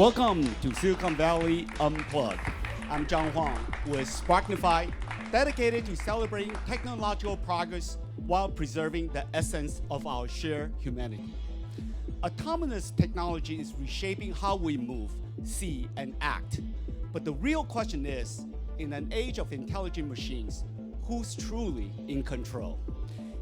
Welcome to Silicon Valley Unplugged. I'm John Huang with Sparknify, dedicated to celebrating technological progress while preserving the essence of our shared humanity. Autonomous technology is reshaping how we move, see, and act. But the real question is, in an age of intelligent machines, who's truly in control?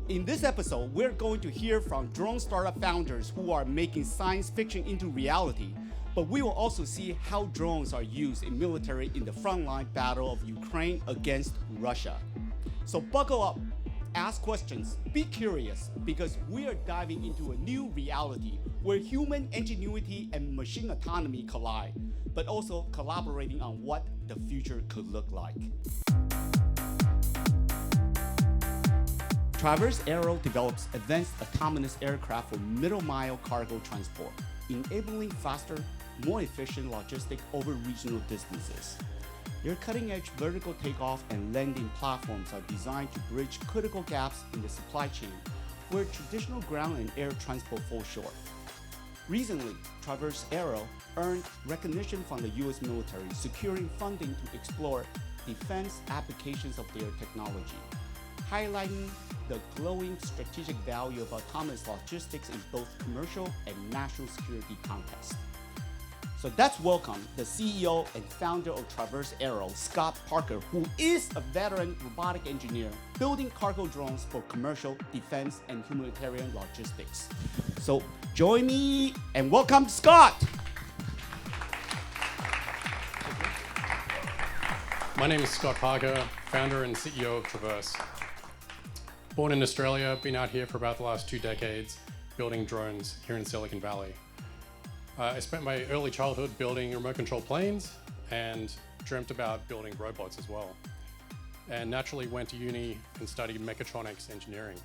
In this episode, we're going to hear from drone startup founders who are making science fiction into reality, but we will also see how drones are used in military in the frontline battle of Ukraine against Russia. So buckle up, ask questions, be curious, because we are diving into a new reality where human ingenuity and machine autonomy collide, but also collaborating on what the future could look like. Traverse Aero develops advanced autonomous aircraft for middle-mile cargo transport, enabling faster, more efficient logistics over regional distances. Their cutting-edge vertical takeoff and landing platforms are designed to bridge critical gaps in the supply chain where traditional ground and air transport fall short. Recently, Traverse Aero earned recognition from the US military, securing funding to explore defense applications of their technology, highlighting the growing strategic value of autonomous logistics in both commercial and national security contexts. So let's welcome the CEO and founder of Traverse Aero, Scott Parker, who is a veteran robotic engineer building cargo drones for commercial, defense, and humanitarian logistics. So join me and welcome Scott. My name is Scott Parker, founder and CEO of Traverse. Born in Australia, been out here for about the last 2 decades, building drones here in Silicon Valley. I spent my early childhood building remote control planes and dreamt about building robots as well. And naturally went to uni and studied mechatronics engineering.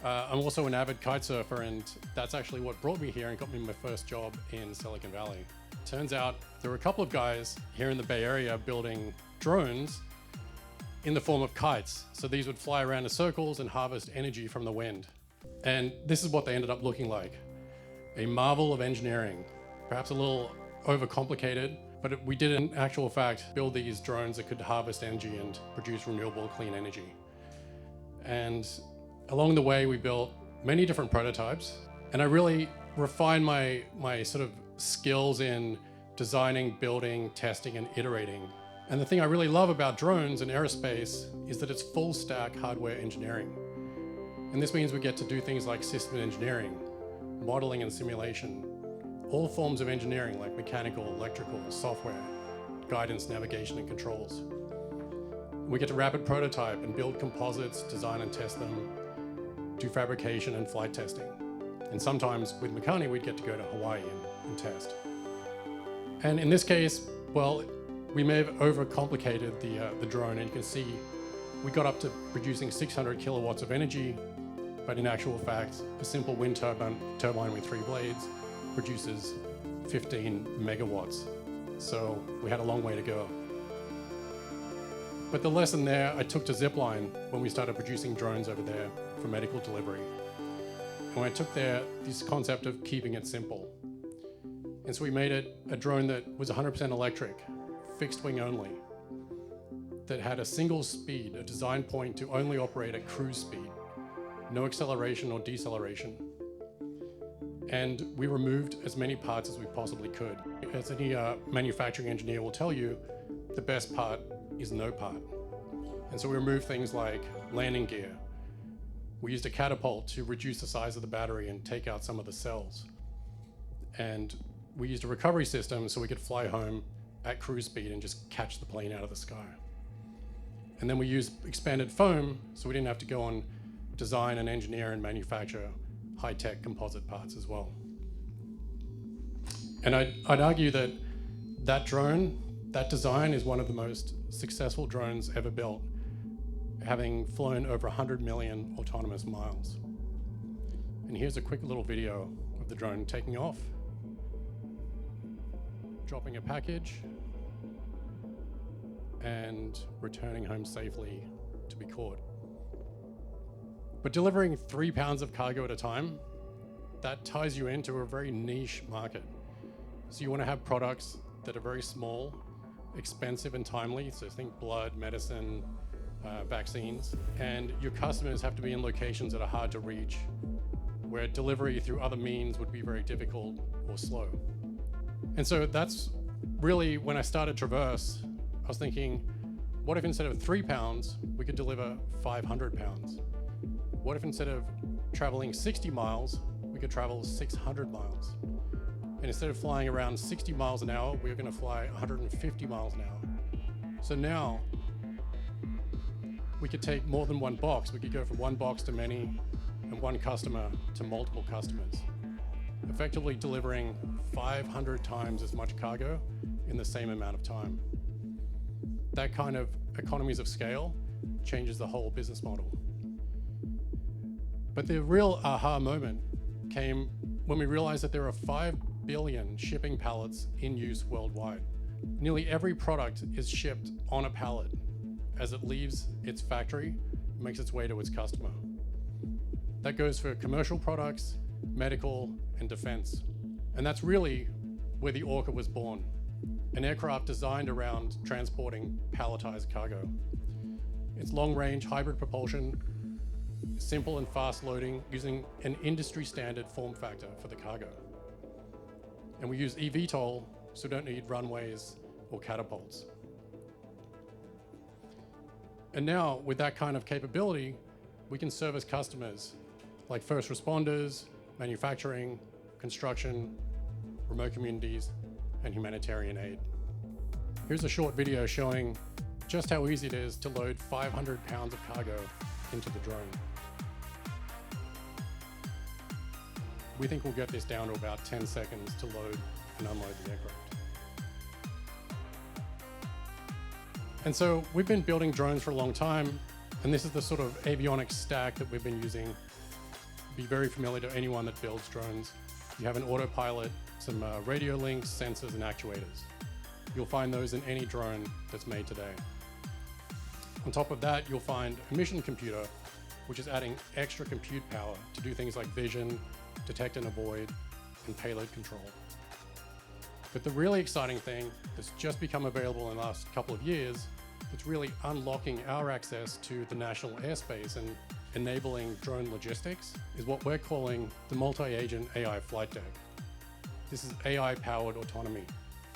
I'm also an avid kite surfer, and that's actually what brought me here and got me my first job in Silicon Valley. Turns out there were a couple of guys here in the Bay Area building drones in the form of kites. So these would fly around in circles and harvest energy from the wind. And this is what they ended up looking like. A marvel of engineering, perhaps a little overcomplicated, but we did in actual fact build these drones that could harvest energy and produce renewable clean energy. And along the way, we built many different prototypes, and I really refined my sort of skills in designing, building, testing, and iterating. And the thing I really love about drones and aerospace is that it's full stack hardware engineering. And this means we get to do things like system engineering, modeling and simulation, all forms of engineering like mechanical, electrical, software, guidance, navigation, and controls. We get to rapid prototype and build composites, design and test them, do fabrication and flight testing. And sometimes with Makani, we'd get to go to Hawaii and test. And in this case, well, we may have overcomplicated the drone, and you can see we got up to producing 600 kilowatts of energy, but in actual fact, a simple wind turbine with 3 blades produces 15 megawatts. So we had a long way to go. But the lesson there I took to Zipline when we started producing drones over there for medical delivery. And when I took there this concept of keeping it simple. And so we made it a drone that was 100% electric, fixed wing only, that had a single speed, a design point to only operate at cruise speed, no acceleration or deceleration. And we removed as many parts as we possibly could. As any manufacturing engineer will tell you, the best part is no part. And so we removed things like landing gear. We used a catapult to reduce the size of the battery and take out some of the cells. And we used a recovery system so we could fly home at cruise speed and just catch the plane out of the sky. And then we used expanded foam so we didn't have to go and design and engineer and manufacture high-tech composite parts as well. And I'd argue that that drone, that design is one of the most successful drones ever built, having flown over 100 million autonomous miles. And here's a quick little video of the drone taking off, dropping a package, and returning home safely to be caught. But delivering 3 pounds of cargo at a time, that ties you into a very niche market. So you want to have products that are very small, expensive and timely. So think blood, medicine, vaccines. And your customers have to be in locations that are hard to reach, where delivery through other means would be very difficult or slow. And so that's really when I started Traverse, I was thinking, what if instead of 3 pounds, we could deliver 500 pounds? What if instead of traveling 60 miles, we could travel 600 miles? And instead of flying around 60 miles an hour, we're going to fly 150 miles an hour. So now we could take more than one box. We could go from one box to many and one customer to multiple customers, effectively delivering 500 times as much cargo in the same amount of time. That kind of economies of scale changes the whole business model. But the real aha moment came when we realized that there are 5 billion shipping pallets in use worldwide. Nearly every product is shipped on a pallet as it leaves its factory, makes its way to its customer. That goes for commercial products, medical, and defense. And that's really where the Orca was born, an aircraft designed around transporting palletized cargo. It's long-range hybrid propulsion, simple and fast loading, using an industry-standard form factor for the cargo. And we use eVTOL, so we don't need runways or catapults. And now, with that kind of capability, we can service customers like first responders, manufacturing, construction, remote communities, and humanitarian aid. Here's a short video showing just how easy it is to load 500 pounds of cargo into the drone. We think we'll get this down to about 10 seconds to load and unload the aircraft. And so we've been building drones for a long time, and this is the sort of avionics stack that we've been using. Be very familiar to anyone that builds drones. You have an autopilot, some radio links, sensors, and actuators. You'll find those in any drone that's made today. On top of that, you'll find a mission computer, which is adding extra compute power to do things like vision, detect and avoid, and payload control. But the really exciting thing that's just become available in the last couple of years, that's really unlocking our access to the national airspace and enabling drone logistics, is what we're calling the multi-agent AI flight deck. This is AI-powered autonomy.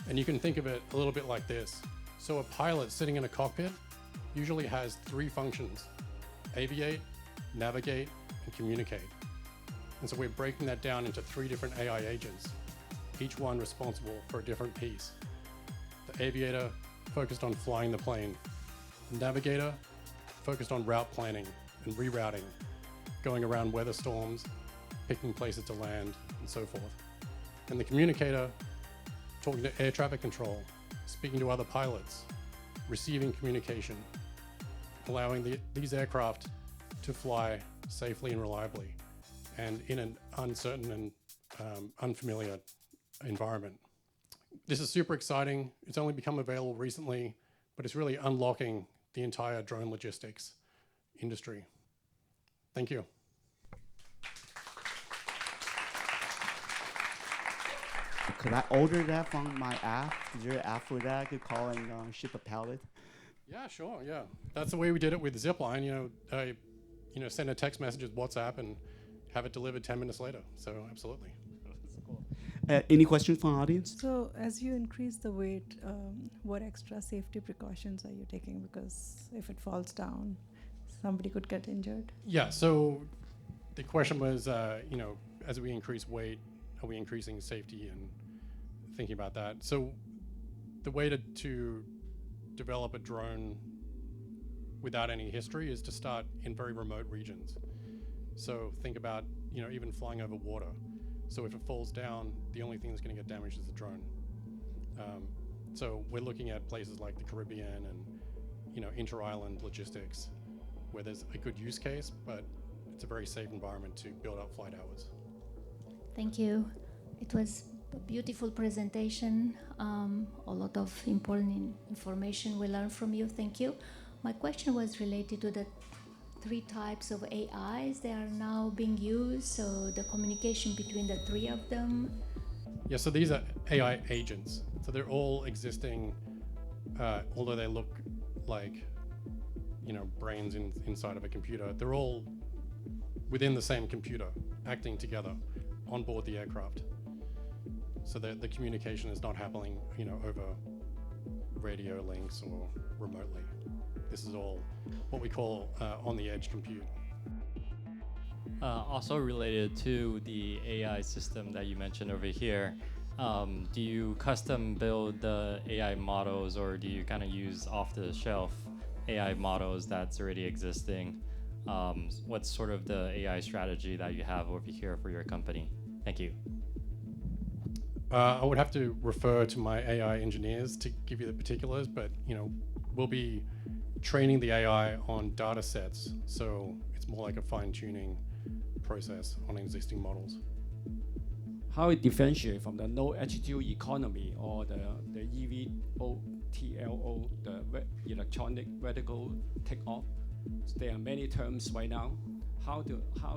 And you can think of it a little bit like this. So a pilot sitting in a cockpit usually has 3 functions: aviate, navigate, and communicate. And so we're breaking that down into 3 different AI agents, each one responsible for a different piece. The aviator focused on flying the plane. The navigator focused on route planning and rerouting, going around weather storms, picking places to land, and so forth. And the communicator talking to air traffic control, speaking to other pilots, receiving communication, allowing these aircraft to fly safely and reliably, and in an uncertain and unfamiliar environment. This is super exciting. It's only become available recently, but it's really unlocking the entire drone logistics industry. Thank you. Could I order that from my app? Is there an app for that? I could call and ship a pallet? Yeah, sure, yeah. That's the way we did it with Zipline. Send a text message with WhatsApp and have it delivered 10 minutes later. So absolutely. Any questions from the audience? So as you increase the weight, what extra safety precautions are you taking? Because if it falls down, somebody could get injured. Yeah, so the question was, as we increase weight, are we increasing safety and thinking about that? So the way to develop a drone without any history is to start in very remote regions. So think about, even flying over water. So if it falls down, the only thing that's going to get damaged is the drone. So we're looking at places like the Caribbean and, inter-island logistics, where there's a good use case, but it's a very safe environment to build up flight hours. Thank you. It was a beautiful presentation. A lot of important information we learned from you. Thank you. My question was related to the 3 types of AIs that are now being used, so the communication between the 3 of them. Yeah, so these are AI agents. So they're all existing, although they look like, brains inside of a computer. They're all within the same computer, acting together on board the aircraft. So the communication is not happening, over radio links or remotely. This is all what we call on-the-edge compute. Also related to the AI system that you mentioned over here, do you custom build the AI models, or do you kind of use off-the-shelf AI models that's already existing? What's sort of the AI strategy that you have over here for your company? Thank you. I would have to refer to my AI engineers to give you the particulars, but we'll be training the AI on data sets, so it's more like a fine-tuning process on existing models. How it differentiate from the low altitude economy or the EVTOL, the electronic vertical takeoff? So there are many terms right now. How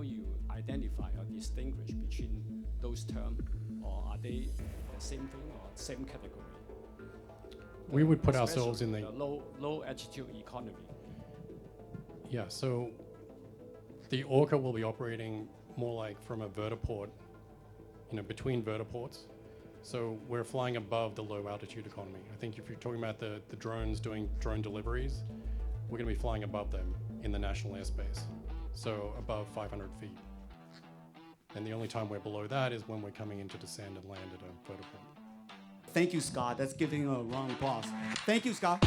you identify or distinguish between those terms, or are they the same thing or same category? We would put ourselves in the low altitude economy. Yeah, so the Orca will be operating more like from a vertiport, between vertiports. So we're flying above the low altitude economy. I think if you're talking about the drones doing drone deliveries, we're going to be flying above them in the national airspace, so above 500 feet. And the only time we're below that is when we're coming in to descend and land at a vertiport. Thank you, Scott. That's giving a round of applause. Thank you, Scott.